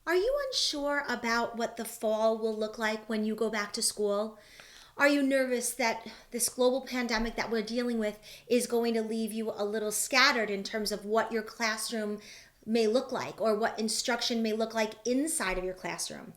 Are you unsure about what the fall will look like when you go back to school? Are you nervous that this global pandemic that we're dealing with is going to leave you a little scattered in terms of what your classroom may look like or what instruction may look like inside of your classroom?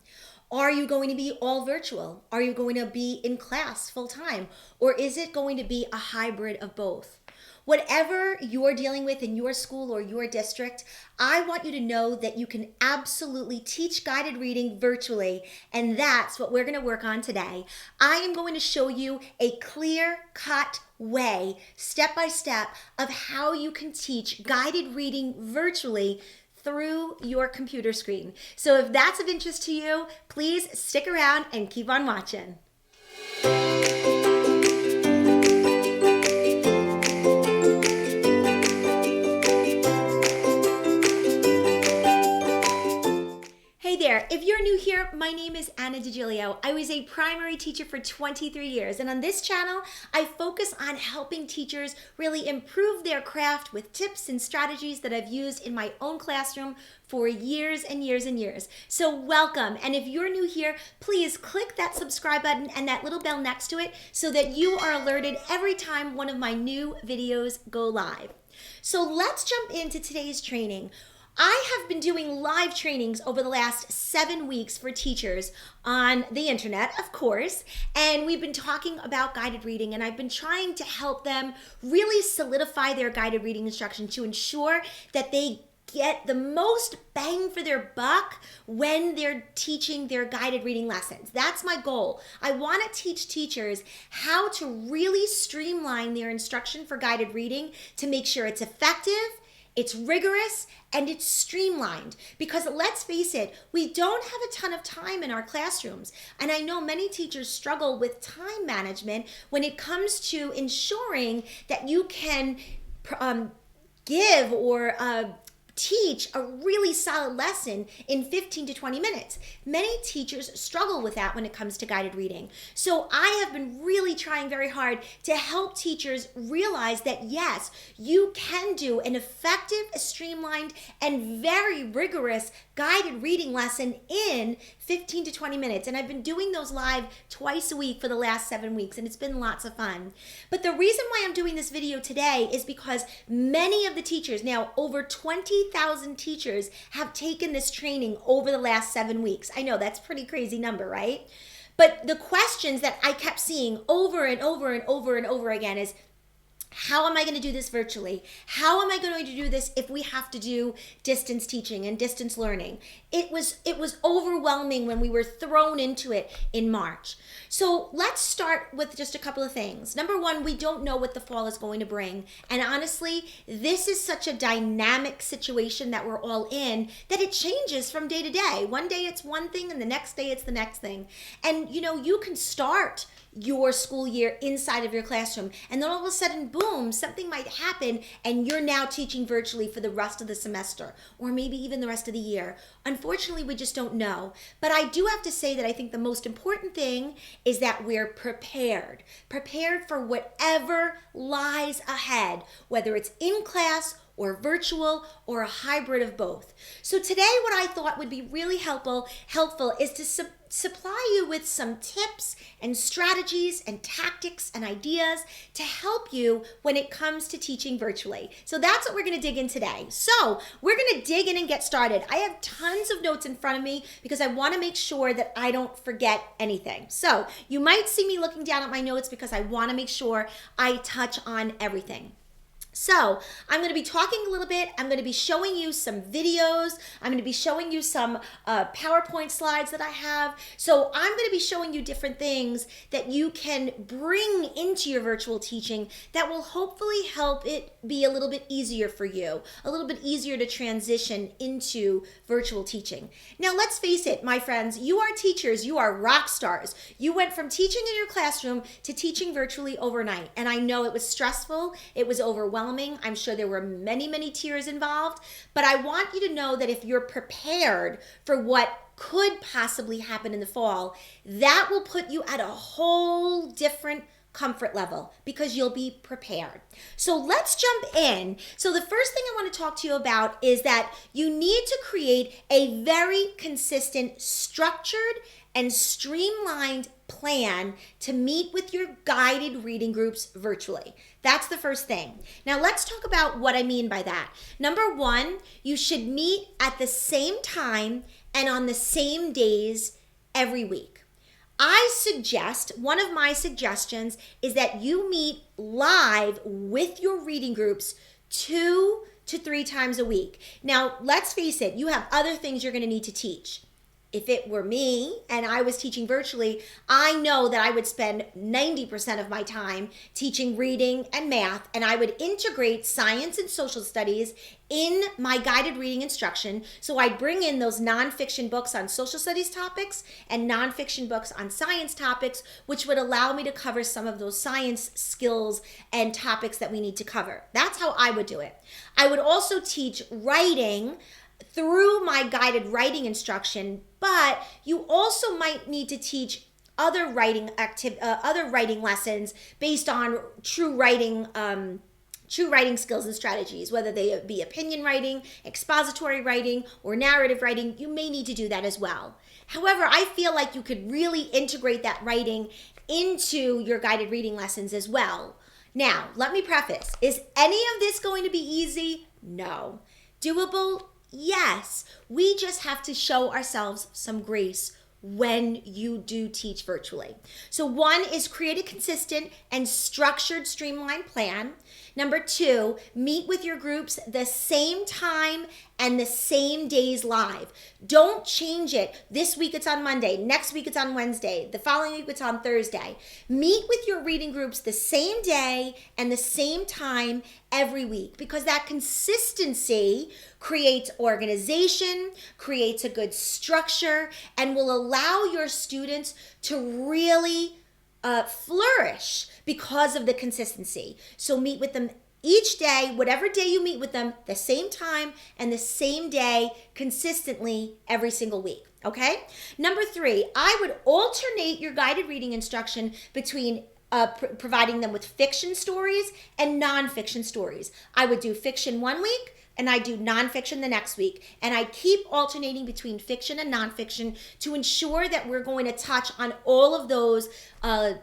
Are you going to be all virtual? Are you going to be in class full time? Or is it going to be a hybrid of both? Whatever you're dealing with in your school or your district, I want you to know that you can absolutely teach guided reading virtually, and that's what we're going to work on today. I am going to show you a clear-cut way, step by step, of how you can teach guided reading virtually through your computer screen. So if that's of interest to you, please stick around and keep on watching. Hey there, if you're new here, my name is Anna DiGilio. I was a primary teacher for 23 years, and on this channel, I focus on helping teachers really improve their craft with tips and strategies that I've used in my own classroom for years and years and years. So welcome, and if you're new here, please click that subscribe button and that little bell next to it so that you are alerted every time one of my new videos go live. So let's jump into today's training. I have been doing live trainings over the last 7 weeks for teachers on the internet, of course, and we've been talking about guided reading, and I've been trying to help them really solidify their guided reading instruction to ensure that they get the most bang for their buck when they're teaching their guided reading lessons. That's my goal. I want to teach teachers how to really streamline their instruction for guided reading to make sure it's effective, it's rigorous, and it's streamlined, because let's face it, we don't have a ton of time in our classrooms. And I know many teachers struggle with time management when it comes to ensuring that you can give or teach a really solid lesson in 15 to 20 minutes. Many teachers struggle with that when it comes to guided reading. So I have been really trying very hard to help teachers realize that yes, you can do an effective, streamlined, and very rigorous guided reading lesson in 15 to 20 minutes. And I've been doing those live twice a week for the last 7 weeks, and it's been lots of fun. But the reason why I'm doing this video today is because many of the teachers, now over 20,000 teachers, have taken this training over the last 7 weeks. I know that's a pretty crazy number, right? But the questions that I kept seeing over and over and over and over again is, how am I going to do this virtually? How am I going to do this if we have to do distance teaching and distance learning? It was overwhelming when we were thrown into it in March. So let's start with just a couple of things. Number one, we don't know what the fall is going to bring. And honestly, this is such a dynamic situation that we're all in that it changes from day to day. One day it's one thing and the next day it's the next thing. And you can start your school year inside of your classroom, and then all of a sudden, boom, something might happen and you're now teaching virtually for the rest of the semester, or maybe even the rest of the year. Unfortunately, we just don't know. But I do have to say that I think the most important thing is that we're prepared for whatever lies ahead, whether it's in class or virtual, or a hybrid of both. So today what I thought would be really helpful is to supply you with some tips and strategies and tactics and ideas to help you when it comes to teaching virtually. So that's what we're going to dig in today. So we're going to dig in and get started. I have tons of notes in front of me because I want to make sure that I don't forget anything. So you might see me looking down at my notes because I want to make sure I touch on everything. So I'm going to be talking a little bit. I'm going to be showing you some videos. I'm going to be showing you some PowerPoint slides that I have. So I'm going to be showing you different things that you can bring into your virtual teaching that will hopefully help it be a little bit easier for you, a little bit easier to transition into virtual teaching. Now, let's face it, my friends, you are teachers, you are rock stars. You went from teaching in your classroom to teaching virtually overnight. And I know it was stressful, it was overwhelming. I'm sure there were many, many tears involved, but I want you to know that if you're prepared for what could possibly happen in the fall, that will put you at a whole different comfort level because you'll be prepared. So let's jump in. So the first thing I want to talk to you about is that you need to create a very consistent, structured, and streamlined plan to meet with your guided reading groups virtually. That's the first thing. Now let's talk about what I mean by that. Number one, you should meet at the same time and on the same days every week. One of my suggestions is that you meet live with your reading groups 2 to 3 times a week. Now, let's face it, you have other things you're going to need to teach. If it were me and I was teaching virtually, I know that I would spend 90% of my time teaching reading and math, and I would integrate science and social studies in my guided reading instruction. So I'd bring in those nonfiction books on social studies topics and nonfiction books on science topics, which would allow me to cover some of those science skills and topics that we need to cover. That's how I would do it. I would also teach writing through my guided writing instruction, but you also might need to teach other writing lessons based on true writing skills and strategies, whether they be opinion writing, expository writing, or narrative writing. You may need to do that as well. However, I feel like you could really integrate that writing into your guided reading lessons as well. Now, let me preface, is any of this going to be easy? No. Doable? Yes. We just have to show ourselves some grace when you do teach virtually. So one is create a consistent and structured streamlined plan. Number 2, meet with your groups the same time and the same days live. Don't change it. This week it's on Monday, next week it's on Wednesday, the following week it's on Thursday. Meet with your reading groups the same day and the same time every week, because that consistency creates organization, creates a good structure, and will allow your students to really flourish because of the consistency. So meet with them each day, whatever day you meet with them, the same time and the same day consistently every single week. Okay? Number 3, I would alternate your guided reading instruction between providing them with fiction stories and nonfiction stories. I would do fiction one week and I do nonfiction the next week. And I keep alternating between fiction and nonfiction to ensure that we're going to touch on all of those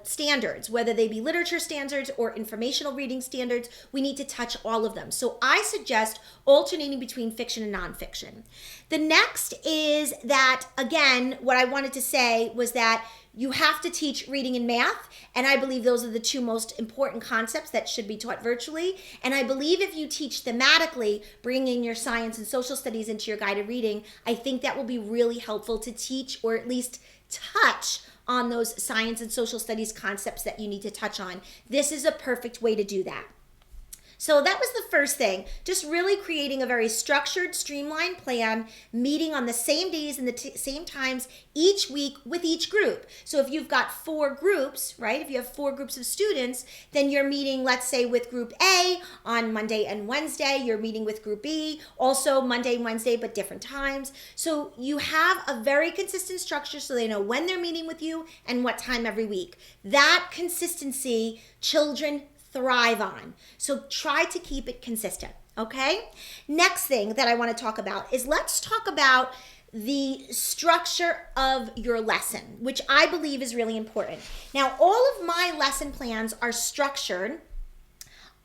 standards, whether they be literature standards or informational reading standards. We need to touch all of them. So I suggest alternating between fiction and nonfiction. The next is that, again, what I wanted to say was that you have to teach reading and math, and I believe those are the 2 most important concepts that should be taught virtually. And I believe if you teach thematically, bringing your science and social studies into your guided reading, I think that will be really helpful to teach or at least touch on those science and social studies concepts that you need to touch on. This is a perfect way to do that. So that was the first thing, just really creating a very structured, streamlined plan, meeting on the same days and the same times each week with each group. So if you've got 4 groups, right, if you have 4 groups of students, then you're meeting, let's say, with group A on Monday and Wednesday. You're meeting with group B, also Monday and Wednesday, but different times. So you have a very consistent structure so they know when they're meeting with you and what time every week. That consistency, children thrive on. So try to keep it consistent, okay? Next thing that I want to talk about is let's talk about the structure of your lesson, which I believe is really important. Now, all of my lesson plans are structured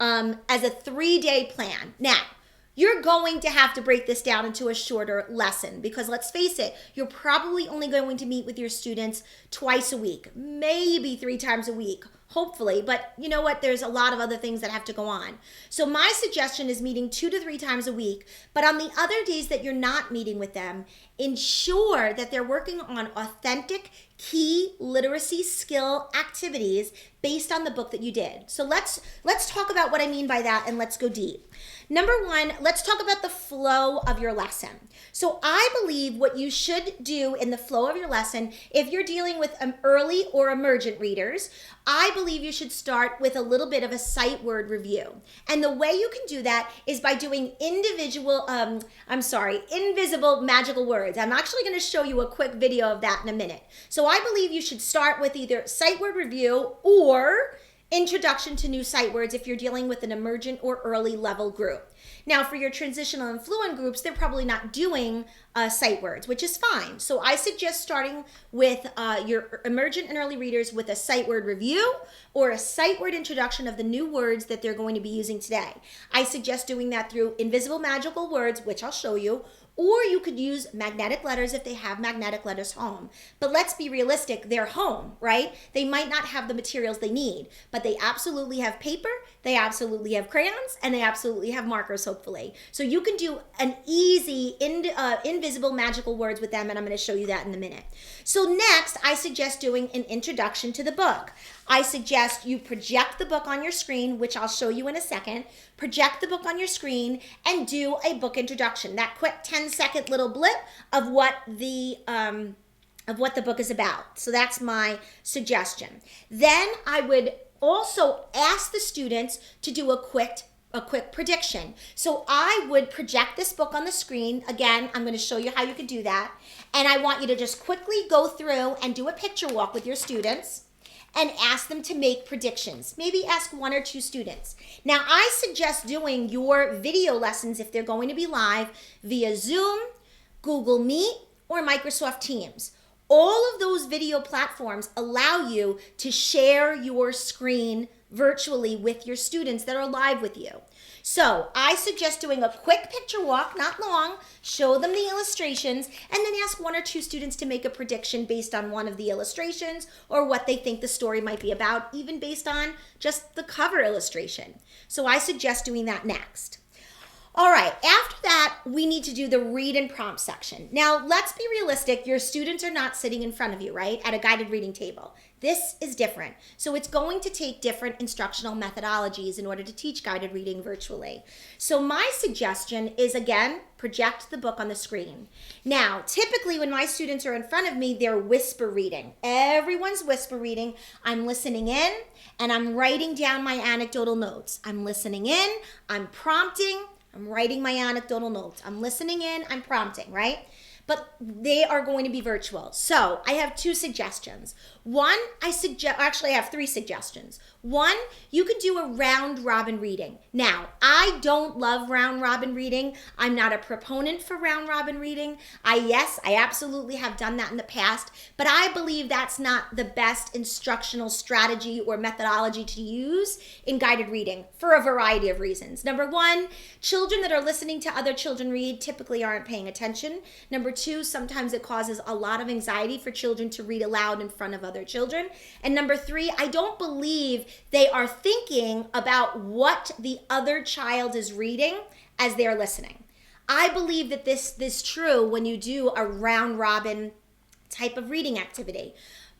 as a 3-day plan. Now, you're going to have to break this down into a shorter lesson because let's face it, you're probably only going to meet with your students twice a week, maybe 3 times a week, hopefully, but you know what? There's a lot of other things that have to go on. So my suggestion is meeting 2 to 3 times a week, but on the other days that you're not meeting with them, ensure that they're working on authentic key literacy skill activities based on the book that you did. So let's talk about what I mean by that and let's go deep. Number 1, let's talk about the flow of your lesson. So I believe what you should do in the flow of your lesson, if you're dealing with early or emergent readers, I believe you should start with a little bit of a sight word review. And the way you can do that is by doing invisible magical words. I'm actually going to show you a quick video of that in a minute. So I believe you should start with either sight word review or introduction to new sight words if you're dealing with an emergent or early level group. Now, for your transitional and fluent groups, they're probably not doing sight words, which is fine. So I suggest starting with your emergent and early readers with a sight word review or a sight word introduction of the new words that they're going to be using today. I suggest doing that through invisible magical words, which I'll show you, or you could use magnetic letters if they have magnetic letters home. But let's be realistic, they're home, right? They might not have the materials they need, but they absolutely have paper, they absolutely have crayons, and they absolutely have markers, hopefully. So you can do an easy invisible magical words with them, and I'm going to show you that in a minute. So next, I suggest doing an introduction to the book. I suggest you project the book on your screen, which I'll show you in a second. Project the book on your screen and do a book introduction. That quick 10-second little blip of what the book is about. So that's my suggestion. Then I would also ask the students to do a quick prediction. So I would project this book on the screen. Again, I'm going to show you how you can do that. And I want you to just quickly go through and do a picture walk with your students and ask them to make predictions. Maybe ask 1 or 2 students. Now, I suggest doing your video lessons if they're going to be live via Zoom, Google Meet, or Microsoft Teams. All of those video platforms allow you to share your screen virtually with your students that are live with you. So I suggest doing a quick picture walk, not long, show them the illustrations, and then ask 1 or 2 students to make a prediction based on one of the illustrations or what they think the story might be about, even based on just the cover illustration. So I suggest doing that next. All right, after that, we need to do the read and prompt section. Now, let's be realistic. Your students are not sitting in front of you, right, at a guided reading table. This is different. So it's going to take different instructional methodologies in order to teach guided reading virtually. So my suggestion is, again, project the book on the screen. Now, typically when my students are in front of me, they're whisper reading. Everyone's whisper reading. I'm listening in and I'm writing down my anecdotal notes. I'm listening in, I'm prompting, I'm writing my anecdotal notes. I'm listening in, I'm prompting, right? But they are going to be virtual. So I have 2 suggestions. One, actually I have 3 suggestions. One, you can do a round robin reading. Now, I don't love round robin reading. I'm not a proponent for round robin reading. Yes, I absolutely have done that in the past, but I believe that's not the best instructional strategy or methodology to use in guided reading for a variety of reasons. Number 1, children that are listening to other children read typically aren't paying attention. Number 2, sometimes it causes a lot of anxiety for children to read aloud in front of other children. And number 3, I don't believe they are thinking about what the other child is reading as they're listening. I believe that this is true when you do a round robin type of reading activity.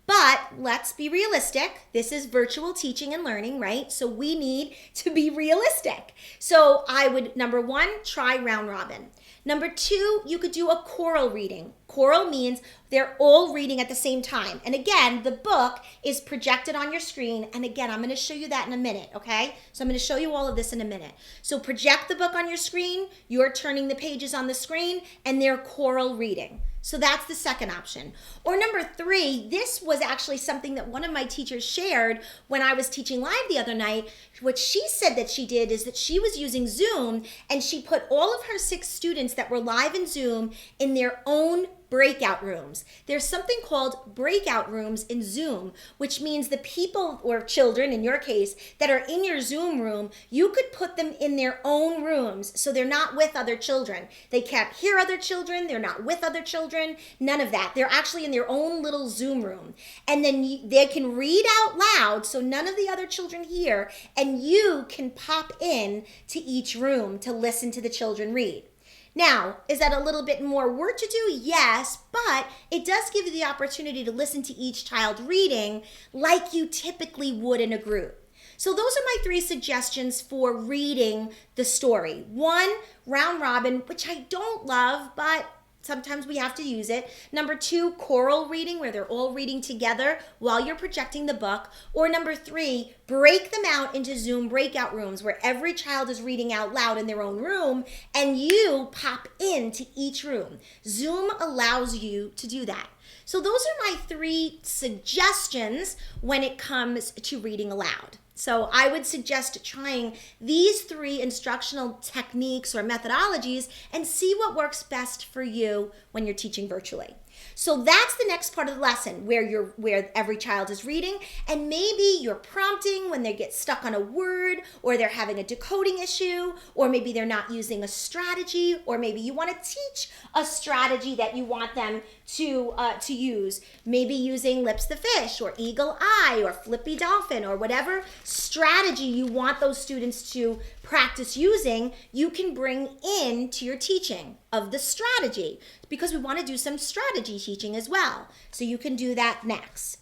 But let's be realistic. This is virtual teaching and learning, right? So we need to be realistic. So I would, number 1, try round robin. Number 2, you could do a choral reading. Choral means they're all reading at the same time. And again, the book is projected on your screen. And again, I'm going to show you that in a minute, okay? So I'm going to show you all of this in a minute. So project the book on your screen, you're turning the pages on the screen, and they're choral reading. So that's the second option. Or number 3, this was actually something that one of my teachers shared when I was teaching live the other night. What she said that she did is that she was using Zoom and she put all of her 6 students that were live in Zoom in their own breakout rooms. There's something called breakout rooms in Zoom, which means the people or children, in your case, that are in your Zoom room, you could put them in their own rooms so they're not with other children. They can't hear other children. They're not with other children. None of that. They're actually in their own little Zoom room. And then they can read out loud so none of the other children hear, and you can pop in to each room to listen to the children read. Now, is that a little bit more work to do? Yes, but it does give you the opportunity to listen to each child reading like you typically would in a group. So those are my 3 suggestions for reading the story. 1, round robin, which I don't love, but sometimes we have to use it. Number 2, choral reading, where they're all reading together while you're projecting the book. Or number 3, break them out into Zoom breakout rooms where every child is reading out loud in their own room and you pop into each room. Zoom allows you to do that. So those are my 3 suggestions when it comes to reading aloud. So I would suggest trying these 3 instructional techniques or methodologies and see what works best for you when you're teaching virtually. So that's the next part of the lesson where every child is reading, and maybe you're prompting when they get stuck on a word, or they're having a decoding issue, or maybe they're not using a strategy, or maybe you want to teach a strategy that you want them to use. Maybe using lips the fish, or eagle eye, or flippy dolphin, or whatever strategy you want those students to practice using, you can bring into your teaching of the strategy, because we want to do some strategy teaching as well. So you can do that next.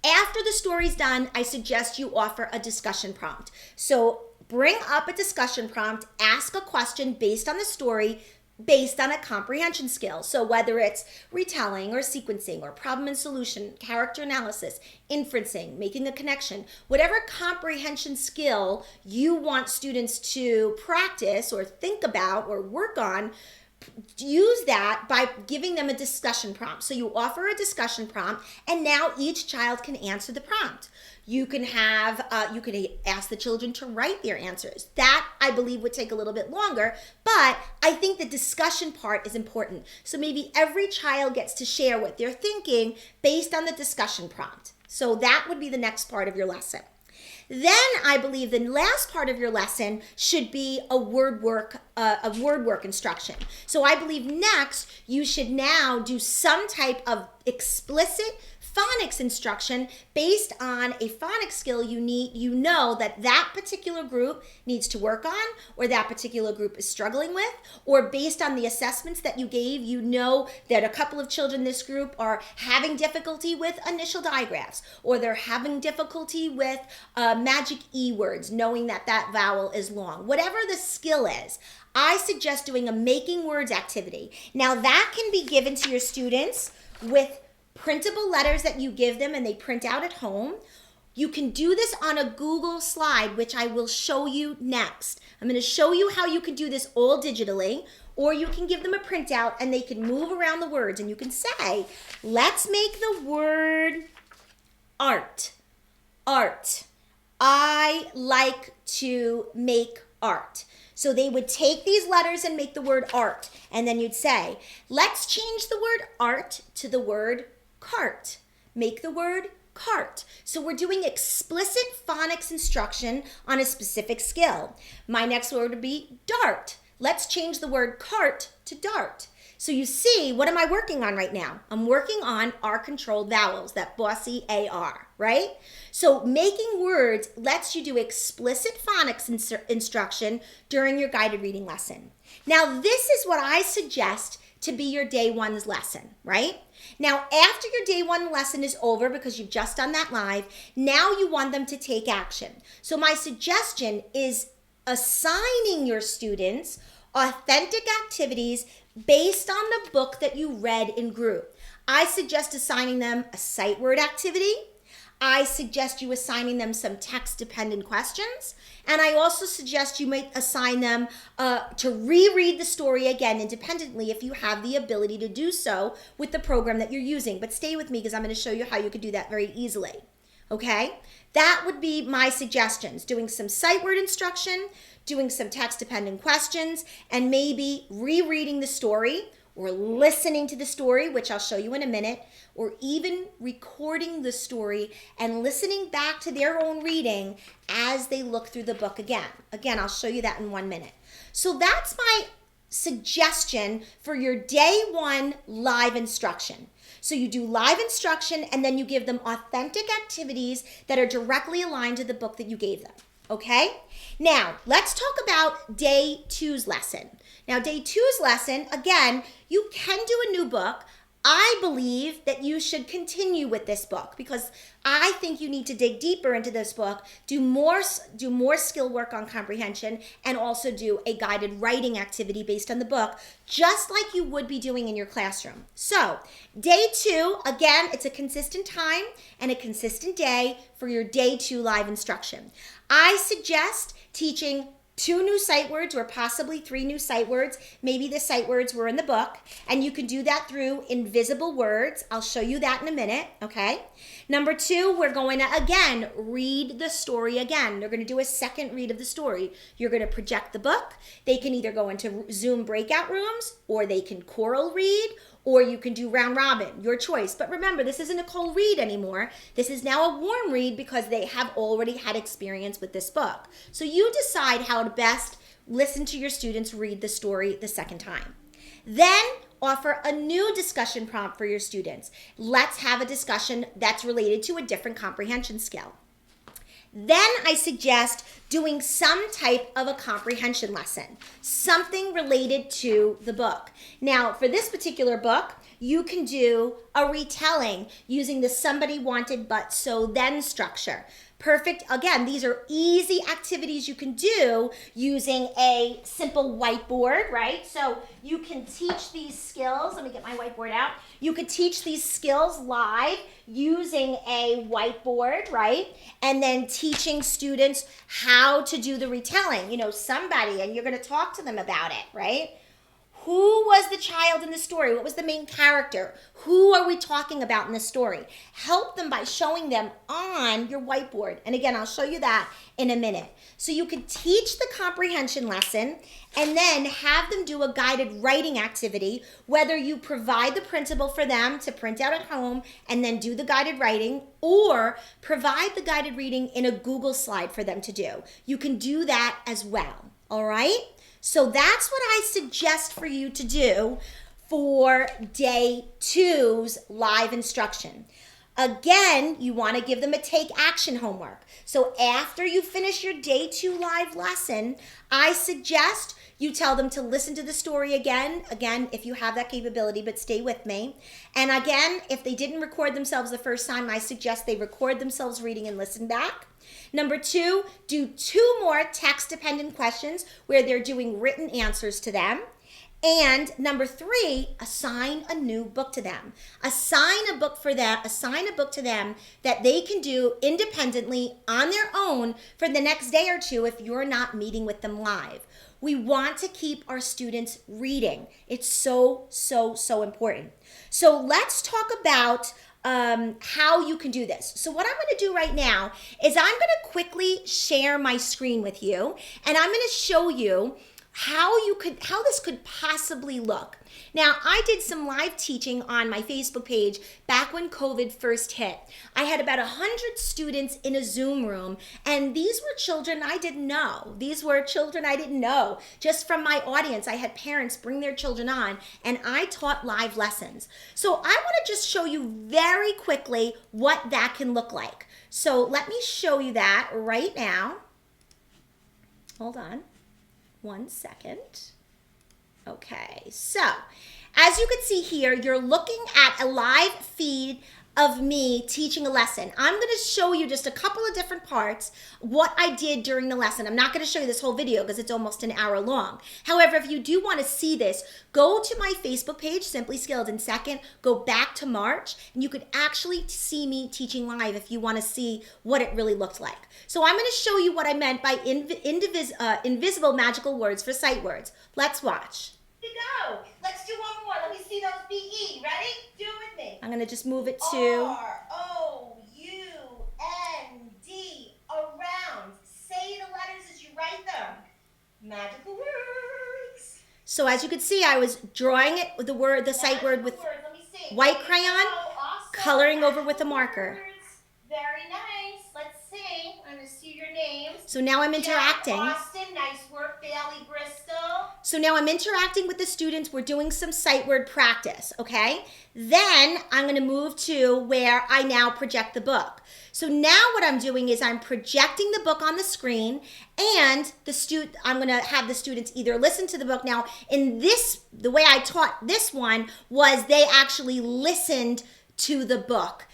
After the story's done, I suggest you offer a discussion prompt. So bring up a discussion prompt, ask a question based on the story, based on a comprehension skill. So whether it's retelling or sequencing or problem and solution, character analysis, inferencing, making a connection, whatever comprehension skill you want students to practice or think about or work on, use that by giving them a discussion prompt. So you offer a discussion prompt, and now each child can answer the prompt. You can ask the children to write their answers. That, I believe, would take a little bit longer, but I think the discussion part is important. So maybe every child gets to share what they're thinking based on the discussion prompt. So that would be the next part of your lesson. Then I believe the last part of your lesson should be a word work instruction. So I believe next you should now do some type of explicit phonics instruction based on a phonics skill you know that particular group needs to work on, or that particular group is struggling with, or based on the assessments that you gave, you know that a couple of children in this group are having difficulty with initial digraphs, or they're having difficulty with magic E words, knowing that vowel is long. Whatever the skill is, I suggest doing a making words activity. Now that can be given to your students with printable letters that you give them and they print out at home. You can do this on a Google slide, which I will show you next. I'm going to show you how you can do this all digitally, or you can give them a printout and they can move around the words, and you can say, let's make the word art. Art. I like to make art. So they would take these letters and make the word art, and then you'd say, let's change the word art to the word cart. Make the word cart. So we're doing explicit phonics instruction on a specific skill. My next word would be dart. Let's change the word cart to dart. So you see, what am I working on right now? I'm working on R-controlled vowels, that bossy AR, right? So making words lets you do explicit phonics instruction during your guided reading lesson. Now, this is what I suggest to be your day one's lesson, right? Now, after your day one lesson is over, because you've just done that live, now you want them to take action. So my suggestion is assigning your students authentic activities based on the book that you read in group. I suggest assigning them a sight word activity. I suggest you assigning them some text-dependent questions. And I also suggest you might assign them to reread the story again independently if you have the ability to do so with the program that you're using. But stay with me, because I'm going to show you how you could do that very easily. Okay? That would be my suggestions. Doing some sight word instruction, doing some text-dependent questions, and maybe rereading the story, or listening to the story, which I'll show you in a minute, or even recording the story and listening back to their own reading as they look through the book again. Again, I'll show you that in 1 minute. So that's my suggestion for your day one live instruction. So you do live instruction, and then you give them authentic activities that are directly aligned to the book that you gave them. Okay? Now, let's talk about day two's lesson. Now, day two's lesson, again, you can do a new book. I believe that you should continue with this book, because I think you need to dig deeper into this book, do more skill work on comprehension, and also do a guided writing activity based on the book, just like you would be doing in your classroom. So, day two, again, it's a consistent time and a consistent day for your day two live instruction. I suggest teaching 2 new sight words or possibly 3 new sight words. Maybe the sight words were in the book, and you can do that through invisible words. I'll show you that in a minute, okay? Number 2, we're going to, again, read the story again. They're going to do a second read of the story. You're going to project the book. They can either go into Zoom breakout rooms, or they can choral read, or you can do round robin, your choice. But remember, this isn't a cold read anymore. This is now a warm read because they have already had experience with this book. So you decide how to best listen to your students read the story the second time. Then offer a new discussion prompt for your students. Let's have a discussion that's related to a different comprehension skill. Then I suggest doing some type of a comprehension lesson, something related to the book. Now, for this particular book, you can do a retelling using the somebody wanted but so then structure. Perfect. Again, these are easy activities you can do using a simple whiteboard, right? So you can teach these skills. Let me get my whiteboard out. You could teach these skills live using a whiteboard, right? And then teaching students how to do the retelling. You know, somebody, and you're going to talk to them about it, right? Who was the child in the story? What was the main character? Who are we talking about in the story? Help them by showing them on your whiteboard. And again, I'll show you that in a minute. So you could teach the comprehension lesson and then have them do a guided writing activity, whether you provide the printable for them to print out at home and then do the guided writing, or provide the guided reading in a Google slide for them to do. You can do that as well, all right? So that's what I suggest for you to do for day 2's live instruction. Again, you want to give them a take action homework. So after you finish your day 2 live lesson, I suggest you tell them to listen to the story again, if you have that capability, but stay with me. And again, if they didn't record themselves the first time, I suggest they record themselves reading and listen back. Number 2, do 2 more text-dependent questions where they're doing written answers to them. And number 3, assign a new book to them. Assign a book to them that they can do independently on their own for the next day or 2 if you're not meeting with them live. We want to keep our students reading. It's so, so, so important. So let's talk about how you can do this. So what I'm going to do right now is I'm going to quickly share my screen with you, and I'm going to show you how this could possibly look. Now, I did some live teaching on my Facebook page back when COVID first hit. I had about 100 students in a Zoom room, and these were children I didn't know. Just from my audience, I had parents bring their children on, and I taught live lessons. So I want to just show you very quickly what that can look like. So let me show you that right now. Hold on 1 second. Okay, so as you can see here, you're looking at a live feed of me teaching a lesson. I'm going to show you just a couple of different parts, what I did during the lesson. I'm not going to show you this whole video because it's almost an hour long. However, if you do want to see this, go to my Facebook page, Simply Skilled in Second, go back to March, and you could actually see me teaching live if you want to see what it really looked like. So I'm going to show you what I meant by invisible magical words for sight words. Let's watch. Go. Let's do one more. Let me see those BE. Ready? Do it with me. I'm going to just move it to R-O-U-N-D. Around. Say the letters as you write them. Magical words. So as you can see, I was drawing it with the sight word with white crayon, coloring over with a marker. Very nice. Let's see. I'm going to see your names. So now I'm interacting. Austin, nice work. Bailey, Bristol. So now I'm interacting with the students. We're doing some sight word practice, okay? Then I'm going to move to where I now project the book. So now what I'm doing is I'm projecting the book on the screen, and I'm going to have the students either listen to the book. Now, the way I taught this one was they actually listened to the book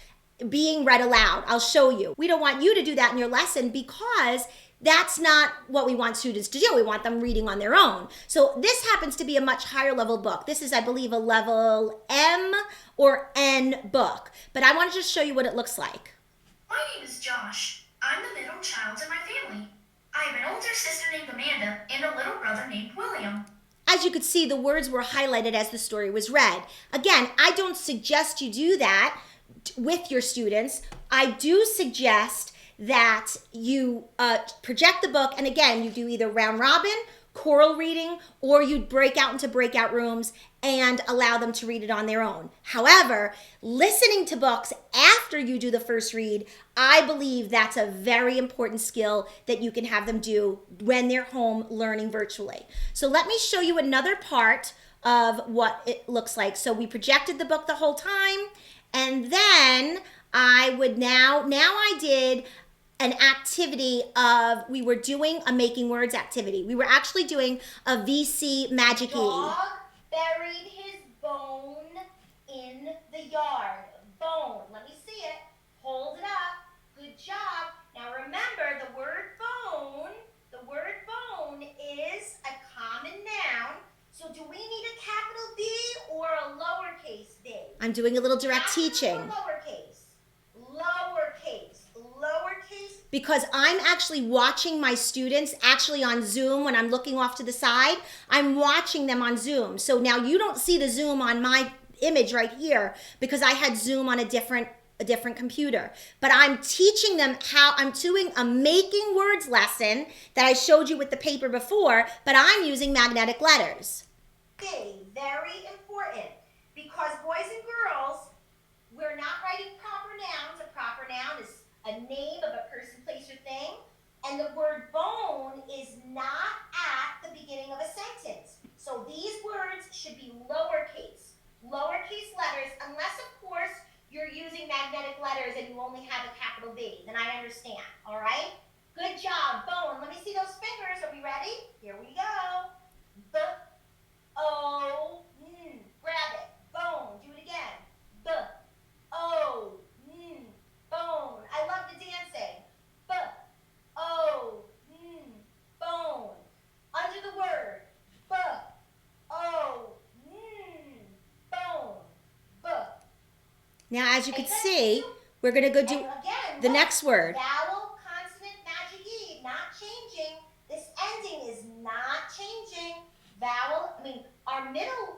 being read aloud. I'll show you. We don't want you to do that in your lesson because that's not what we want students to do. We want them reading on their own. So this happens to be a much higher level book. This is, I believe, a level M or N book. But I want to just show you what it looks like. My name is Josh. I'm the middle child in my family. I have an older sister named Amanda and a little brother named William. As you could see, the words were highlighted as the story was read. Again, I don't suggest you do that with your students. I do suggest that you project the book, and again, you do either round robin, choral reading, or you break out into breakout rooms and allow them to read it on their own. However, listening to books after you do the first read, I believe that's a very important skill that you can have them do when they're home learning virtually. So let me show you another part of what it looks like. So we projected the book the whole time, and then I would now I did an activity of, we were doing a making words activity. We were actually doing a VC Magic E. Dog buried his bone in the yard. Bone. Let me see it. Hold it up. Good job. Now remember, the word bone is a common noun. So do we need a capital B or a lowercase b? I'm doing a little direct teaching. Lowercase. Lowercase. Lowercase. Because I'm actually watching my students actually on Zoom when I'm looking off to the side. I'm watching them on Zoom. So now you don't see the Zoom on my image right here because I had Zoom on a different computer. But I'm teaching them how, I'm doing a making words lesson that I showed you with the paper before, but I'm using magnetic letters. Okay, very important, because boys and girls, we're not writing proper nouns. A proper noun is a name of a person, place, or thing, and the word bone is not at the beginning of a sentence. So these words should be lowercase letters, unless of course you're using magnetic letters and you only have a capital B, then I understand, all right? Good job, bone. Let me see those fingers. Are we ready? Here we go. B-O, grab it. Bone. Do it again. B-O, bone. I love the dancing. B-O, bone. Under the word. B-O, bone. B. Now, as you can see, we're going to go do again, the next word. Vowel, consonant, magic E, not changing. This ending is not changing. Vowel, our middle.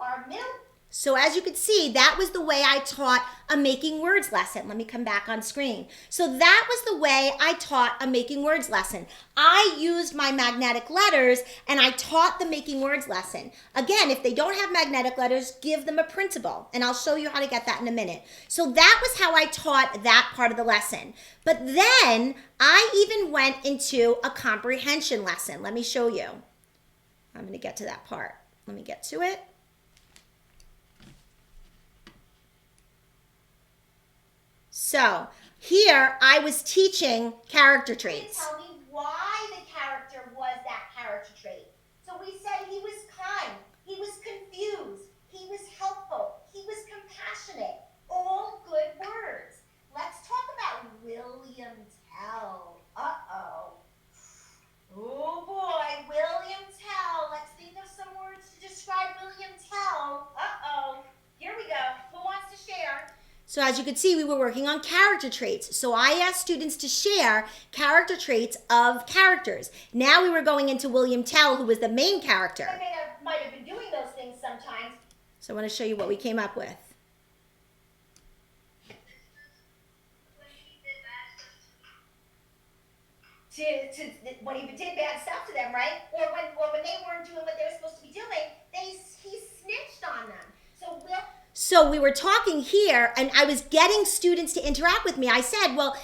So as you can see, that was the way I taught a making words lesson. Let me come back on screen. So that was the way I taught a making words lesson. I used my magnetic letters and I taught the making words lesson. Again, if they don't have magnetic letters, give them a printable, and I'll show you how to get that in a minute. So that was how I taught that part of the lesson. But then I even went into a comprehension lesson. Let me show you. I'm going to get to that part. Let me get to it. So here I was teaching character traits. Tell me why the character was that character trait. So we said he was kind, he was confused, he was helpful, he was compassionate. All good words. Let's talk about William Tell. Uh-oh. Oh boy, William Tell. Let's think of some words to describe William Tell. Uh-oh. Here we go. Who wants to share? So as you can see, we were working on character traits. So I asked students to share character traits of characters. Now we were going into William Tell, who was the main character. I might have been doing those things sometimes. So I want to show you what we came up with. When he did bad stuff to them, right? Or when they weren't doing what they were supposed to be doing, he snitched on them. So we were talking here, and I was getting students to interact with me. I said, well,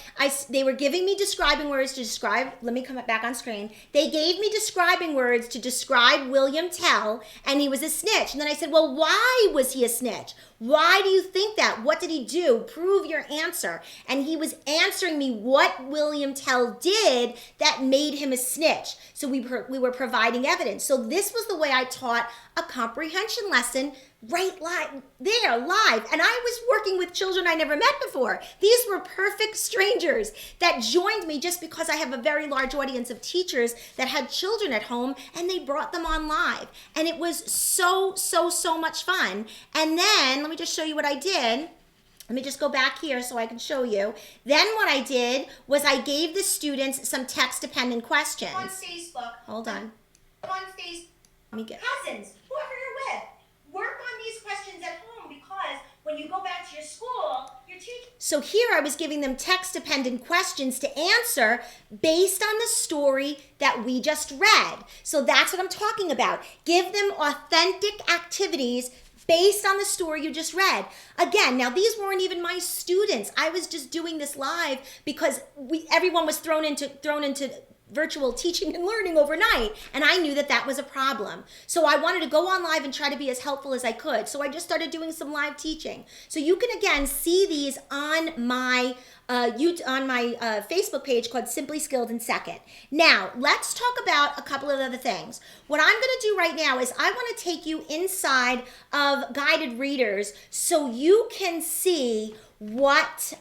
they were giving me describing words to describe. Let me come back on screen. They gave me describing words to describe William Tell, and he was a snitch. And then I said, well, why was he a snitch? Why do you think that? What did he do? Prove your answer. And he was answering me what William Tell did that made him a snitch. So we were providing evidence. So this was the way I taught a comprehension lesson right live. And I was working with children I never met before. These were perfect strangers that joined me just because I have a very large audience of teachers that had children at home, and they brought them on live. And it was so much fun. And then, let me just show you what I did. Let me just go back here so I can show you. Then what I did was I gave the students some text-dependent questions. On Facebook. Hold on. On Facebook. Let me get. Cousins, whoever you're with, work on these questions at home because when you go back to your school, your teacher. So here I was giving them text-dependent questions to answer based on the story that we just read. So that's what I'm talking about. Give them authentic activities based on the story you just read. Again, now these weren't even my students. I was just doing this live because everyone was thrown into virtual teaching and learning overnight, and I knew that that was a problem. So I wanted to go on live and try to be as helpful as I could. So I just started doing some live teaching. So you can again see these on my Facebook page called Simply Skilled in Second. Now, let's talk about a couple of other things. What I'm going to do right now is I want to take you inside of guided readers so you can see what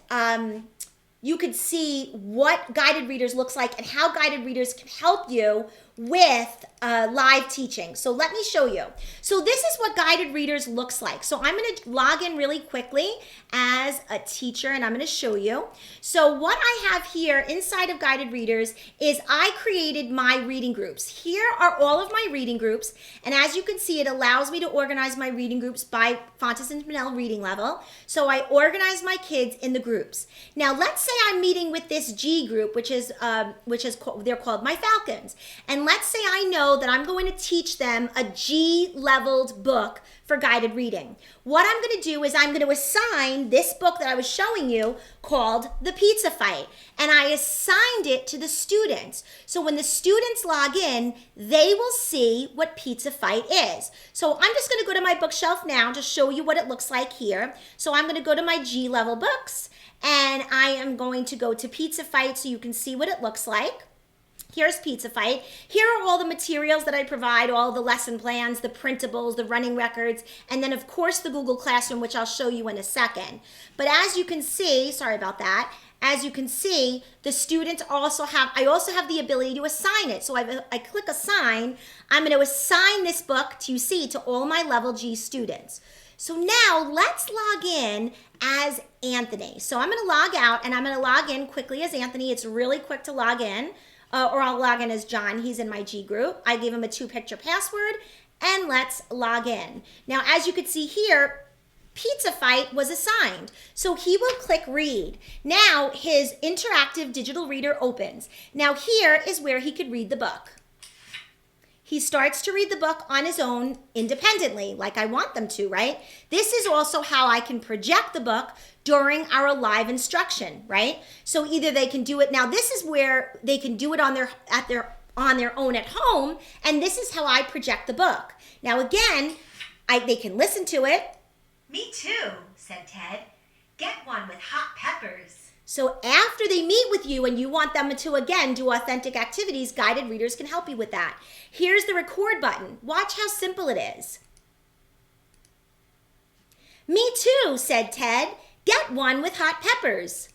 guided readers looks like and how guided readers can help you with live teaching. So let me show you. So this is what guided readers looks like. So I'm going to log in really quickly as a teacher and I'm going to show you. So what I have here inside of guided readers is I created my reading groups. Here are all of my reading groups, and as you can see, it allows me to organize my reading groups by Fontes and Pinnell reading level. So I organize my kids in the groups. Now let's say I'm meeting with this G group, which is they're called my Falcons, and let's say I know that I'm going to teach them a G-leveled book for guided reading. What I'm going to do is I'm going to assign this book that I was showing you called The Pizza Fight, and I assigned it to the students. So when the students log in, they will see what Pizza Fight is. So I'm just going to go to my bookshelf now to show you what it looks like here. So I'm going to go to my G-level books, and I am going to go to Pizza Fight so you can see what it looks like. Here's Pizza Fight. Here are all the materials that I provide, all the lesson plans, the printables, the running records, and then of course the Google Classroom, which I'll show you in a second. But as you can see, sorry about that, as you can see, the students I also have the ability to assign it. So I click assign, I'm going to assign this book to all my level G students. So now let's log in as Anthony. So I'm going to log out and I'm going to log in quickly as Anthony. It's really quick to log in. Or I'll log in as John. He's in my G group. I gave him a 2-picture password, and let's log in. Now, as you can see here, Pizza Fight was assigned. So he will click read. Now his interactive digital reader opens. Now here is where he could read the book. He starts to read the book on his own independently, like I want them to, right? This is also how I can project the book during our live instruction, right? So either they can do it, now this is where they can do it on their own at home, and this is how I project the book. Now again, they can listen to it. Me too, said Ted. Get one with hot peppers. So after they meet with you and you want them to, again, do authentic activities, guided readers can help you with that. Here's the record button. Watch how simple it is. Me too, said Ted. Get one with hot peppers.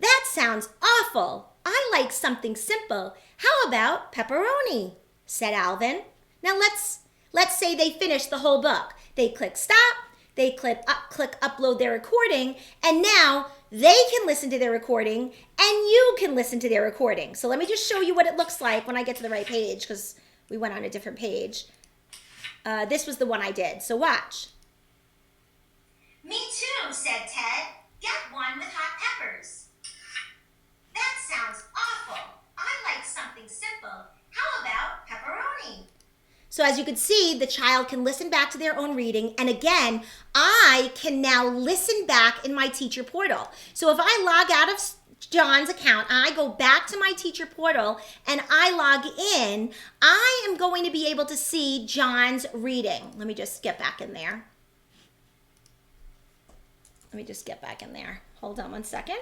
That sounds awful. I like something simple. How about pepperoni? Said Alvin. Now let's say they finish the whole book. They click stop, they click upload their recording, and now they can listen to their recording and you can listen to their recording. So let me just show you what it looks like when I get to the right page, because we went on a different page. This was the one I did, so watch. Me too, said Ted. Get one with hot peppers. That sounds awful. I like something simple. How about pepperoni? So as you can see, the child can listen back to their own reading. And again, I can now listen back in my teacher portal. So if I log out of John's account, I go back to my teacher portal and I log in, I am going to be able to see John's reading. Let me just get back in there. Hold on one second.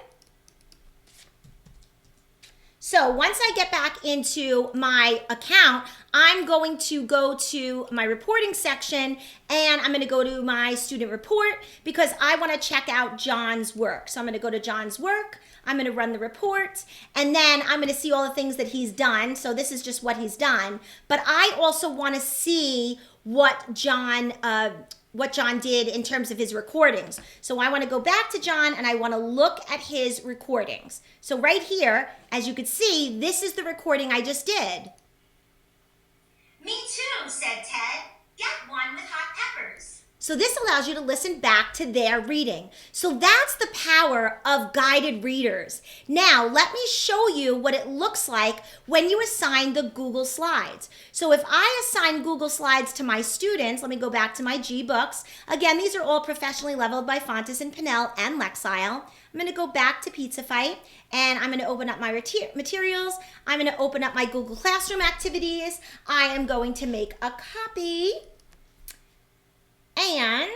So once I get back into my account, I'm going to go to my reporting section and I'm going to go to my student report because I want to check out John's work. So I'm going to go to John's work. I'm going to run the report, and then I'm going to see all the things that he's done. So this is just what he's done. But I also want to see what John what John did in terms of his recordings. So I want to go back to John and I want to look at his recordings. So right here, as you can see, this is the recording I just did. Me too, said Ted. Get one with hot peppers. So this allows you to listen back to their reading. So that's the power of guided readers. Now, let me show you what it looks like when you assign the Google Slides. So if I assign Google Slides to my students, let me go back to my G books. Again, these are all professionally leveled by Fontes and Pinnell and Lexile. I'm going to go back to Pizza Fight and I'm going to open up my materials. I'm going to open up my Google Classroom activities. I am going to make a copy. And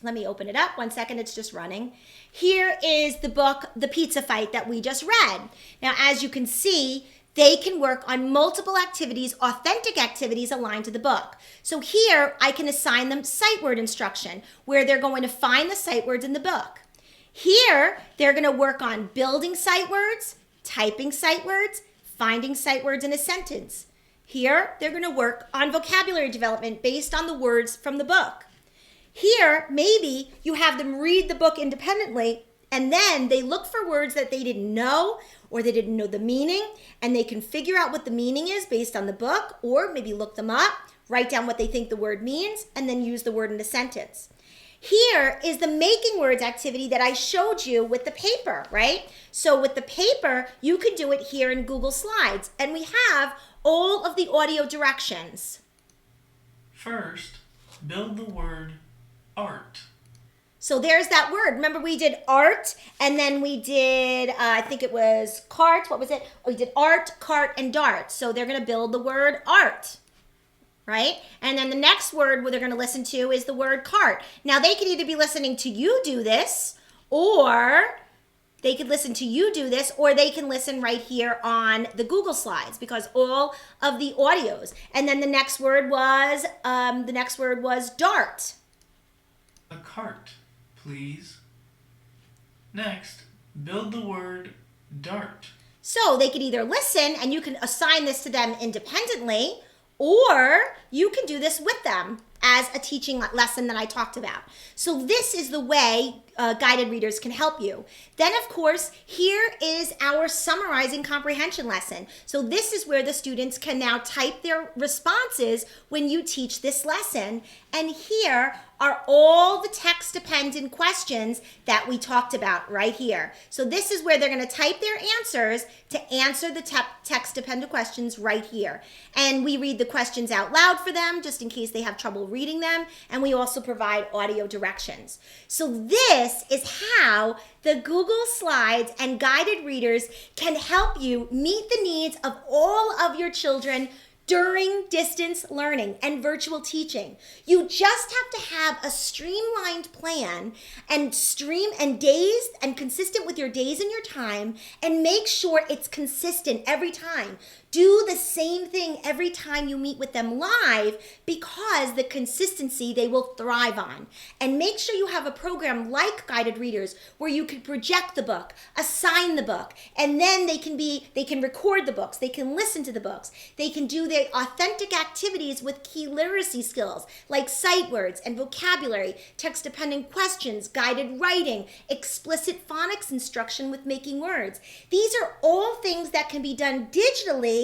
let me open it up. 1 second, it's just running. Here is the book, The Pizza Fight, that we just read. Now, as you can see, they can work on multiple activities, authentic activities aligned to the book. So here, I can assign them sight word instruction, where they're going to find the sight words in the book. Here, they're going to work on building sight words, typing sight words, finding sight words in a sentence. Here, they're going to work on vocabulary development based on the words from the book. Here, maybe you have them read the book independently and then they look for words that they didn't know or they didn't know the meaning, and they can figure out what the meaning is based on the book, or maybe look them up, write down what they think the word means, and then use the word in a sentence. Here is the making words activity that I showed you with the paper, right? So with the paper, you can do it here in Google Slides, and we have all of the audio directions. First, build the word art. So there's that word. Remember, we did art, and then we did, I think it was cart. What was it? Oh, we did art, cart, and dart. So they're going to build the word art, right? And then the next word they're going to listen to is the word cart. Now, they could either be listening to you do this, or they could listen to you do this, or they can listen right here on the Google Slides, because all of the audios. And then the next word was dart. A cart, please. Next, build the word dart. So they could either listen, and you can assign this to them independently, or you can do this with them as a teaching lesson that I talked about. So this is the way guided readers can help you. Then, of course, here is our summarizing comprehension lesson. So this is where the students can now type their responses when you teach this lesson. And here are all the text-dependent questions that we talked about right here. So this is where they're going to type their answers to answer the text-dependent questions right here. And we read the questions out loud for them, just in case they have trouble reading them. And we also provide audio directions. So this is how the Google Slides and guided readers can help you meet the needs of all of your children during distance learning and virtual teaching. You just have to have a streamlined plan and days and consistent with your days and your time, and make sure it's consistent every time. Do the same thing every time you meet with them live, because the consistency they will thrive on. And make sure you have a program like Guided Readers where you can project the book, assign the book, and then they can record the books, they can listen to the books, they can do their authentic activities with key literacy skills like sight words and vocabulary, text-dependent questions, guided writing, explicit phonics instruction with making words. These are all things that can be done digitally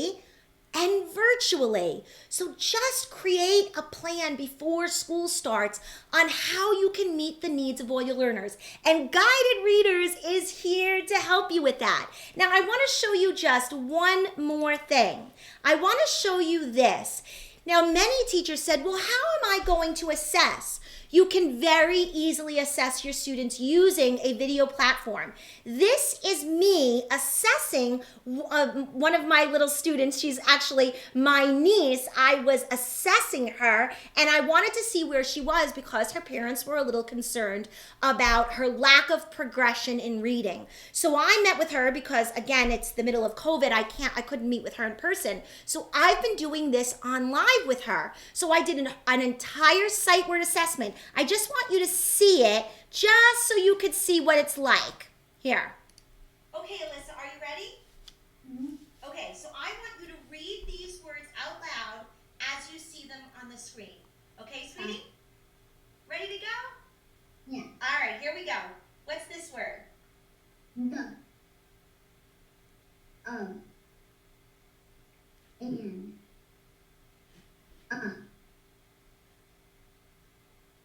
and virtually. So just create a plan before school starts on how you can meet the needs of all your learners. And Guided Readers is here to help you with that. Now, I want to show you just one more thing. I want to show you this. Now, many teachers said, well, how am I going to assess? You can very easily assess your students using a video platform. This is me assessing one of my little students. She's actually my niece. I was assessing her, and I wanted to see where she was because her parents were a little concerned about her lack of progression in reading. So I met with her because, again, it's the middle of COVID. I couldn't meet with her in person. So I've been doing this on live with her. So I did an entire sight word assessment. I just want you to see it just so you could see what it's like. Here. Okay, Alyssa, are you ready? Mm-hmm. Okay, so I want you to read these words out loud as you see them on the screen. Okay, sweetie? we go. What's this word? The. And.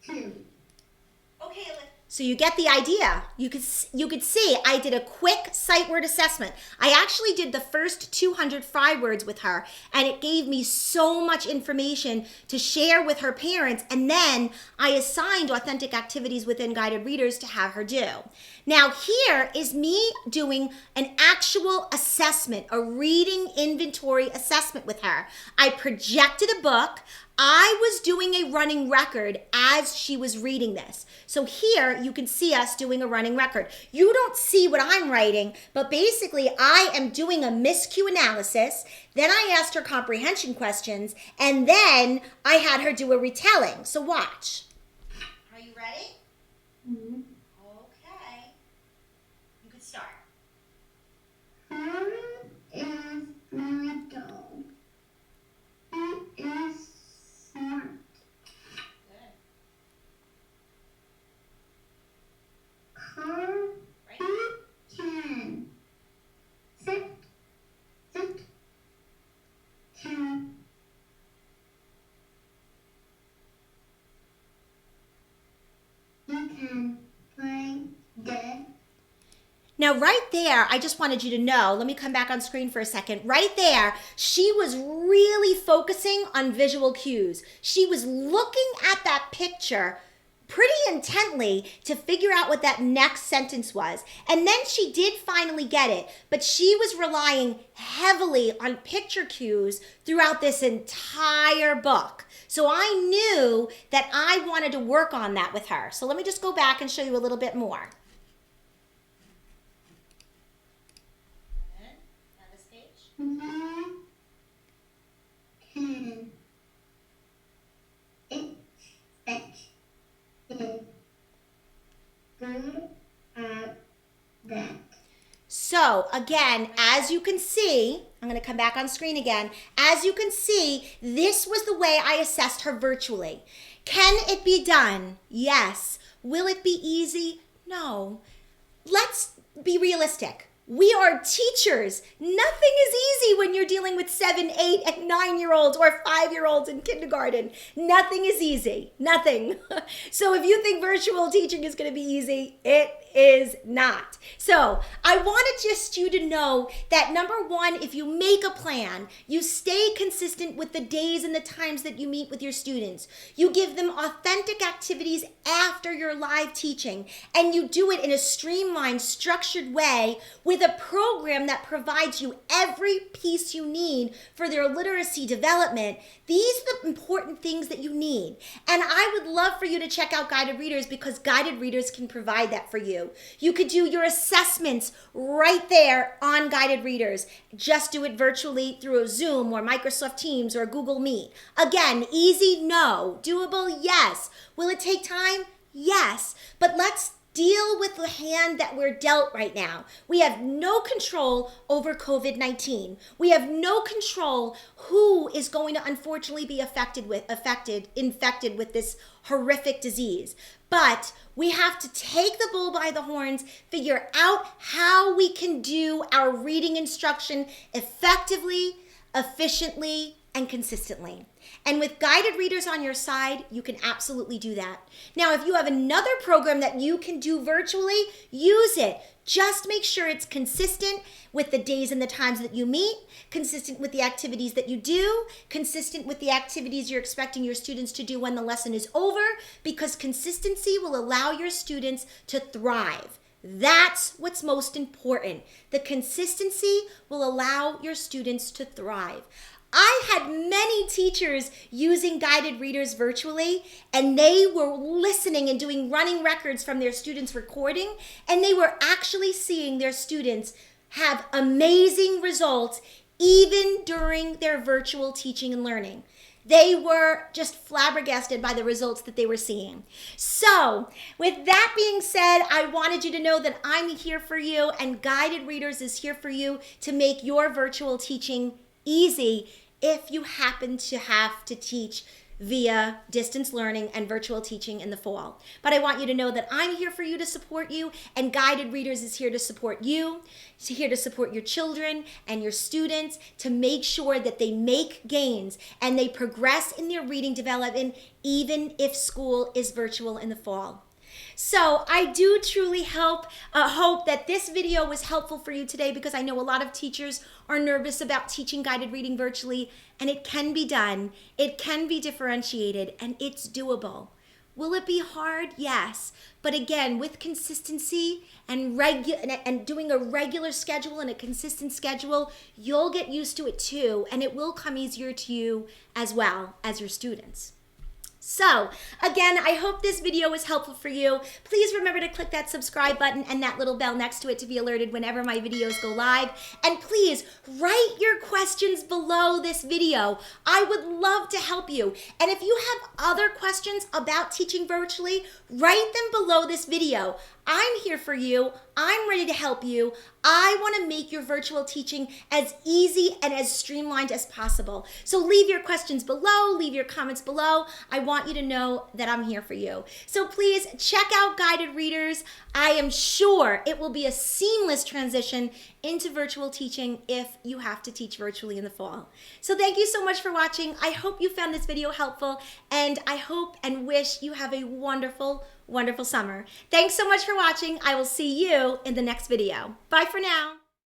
Two. Okay, So you get the idea. You could see I did a quick sight word assessment. I actually did the first 205 words with her, and it gave me so much information to share with her parents, and then I assigned authentic activities within guided readers to have her do. Now here is me doing an actual assessment, a reading inventory assessment with her. I projected a book. I was doing a running record as she was reading this. So here you can see us doing a running record. You don't see what I'm writing, but basically I am doing a miscue analysis. Then I asked her comprehension questions, and then I had her do a retelling. So watch. are you ready? Mm-hmm. Okay. You can start. Her is my doll. It is smart. Good. Car Right. can sit can you can play dead. Now right there, I just wanted you to know, let me come back on screen for a second. Right there, she was really focusing on visual cues. She was looking at that picture pretty intently to figure out what that next sentence was. And then she did finally get it, but she was relying heavily on picture cues throughout this entire book. So I knew that I wanted to work on that with her. So let me just go back and show you a little bit more. Good. Now this page. You can expect it good at that. So again, as you can see, I'm going to come back on screen again. As you can see, this was the way I assessed her virtually. Can it be done? Yes. Will it be easy? No. Let's be realistic. We are teachers. Nothing is easy when you're dealing with 7, 8, and 9-year-olds or 5-year-olds in kindergarten. Nothing is easy. Nothing. So if you think virtual teaching is going to be easy, it is not. So I wanted just you to know that number one, if you make a plan, you stay consistent with the days and the times that you meet with your students. You give them authentic activities after your live teaching, and you do it in a streamlined, structured way with a program that provides you every piece you need for their literacy development. These are the important things that you need. And I would love for you to check out Guided Readers, because Guided Readers can provide that for you. You could do your assessments right there on Guided Readers. Just do it virtually through a Zoom or Microsoft Teams or Google Meet. Again, easy, no. Doable, yes. Will it take time? Yes. But let's deal with the hand that we're dealt right now. We have no control over COVID-19. We have no control who is going to unfortunately be infected with this horrific disease. But we have to take the bull by the horns, figure out how we can do our reading instruction effectively, efficiently, and consistently. And with Guided Readers on your side, you can absolutely do that. Now, if you have another program that you can do virtually, use it. Just make sure it's consistent with the days and the times that you meet, consistent with the activities that you do, consistent with the activities you're expecting your students to do when the lesson is over, because consistency will allow your students to thrive. That's what's most important. The consistency will allow your students to thrive. I had many teachers using Guided Readers virtually, and they were listening and doing running records from their students' recording, and they were actually seeing their students have amazing results even during their virtual teaching and learning. They were just flabbergasted by the results that they were seeing. So, with that being said, I wanted you to know that I'm here for you, and Guided Readers is here for you to make your virtual teaching easy if you happen to have to teach via distance learning and virtual teaching in the fall. But I want you to know that I'm here for you to support you, and Guided Readers is here to support you. It's here to support your children and your students to make sure that they make gains and they progress in their reading development even if school is virtual in the fall. So I do truly hope that this video was helpful for you today, because I know a lot of teachers are nervous about teaching guided reading virtually, and it can be done, it can be differentiated, and it's doable. Will it be hard? Yes. But again, with consistency and doing a regular schedule and a consistent schedule, you'll get used to it too, and it will come easier to you as well as your students. So again, I hope this video was helpful for you. Please remember to click that subscribe button and that little bell next to it to be alerted whenever my videos go live. And please write your questions below this video. I would love to help you. And if you have other questions about teaching virtually, write them below this video. I'm here for you. I'm ready to help you. I want to make your virtual teaching as easy and as streamlined as possible. So leave your questions below, leave your comments below. I want you to know that I'm here for you. So please check out Guided Readers. I am sure it will be a seamless transition into virtual teaching if you have to teach virtually in the fall. So thank you so much for watching. I hope you found this video helpful, and I hope and wish you have a wonderful summer. Thanks so much for watching. I will see you in the next video. Bye for now.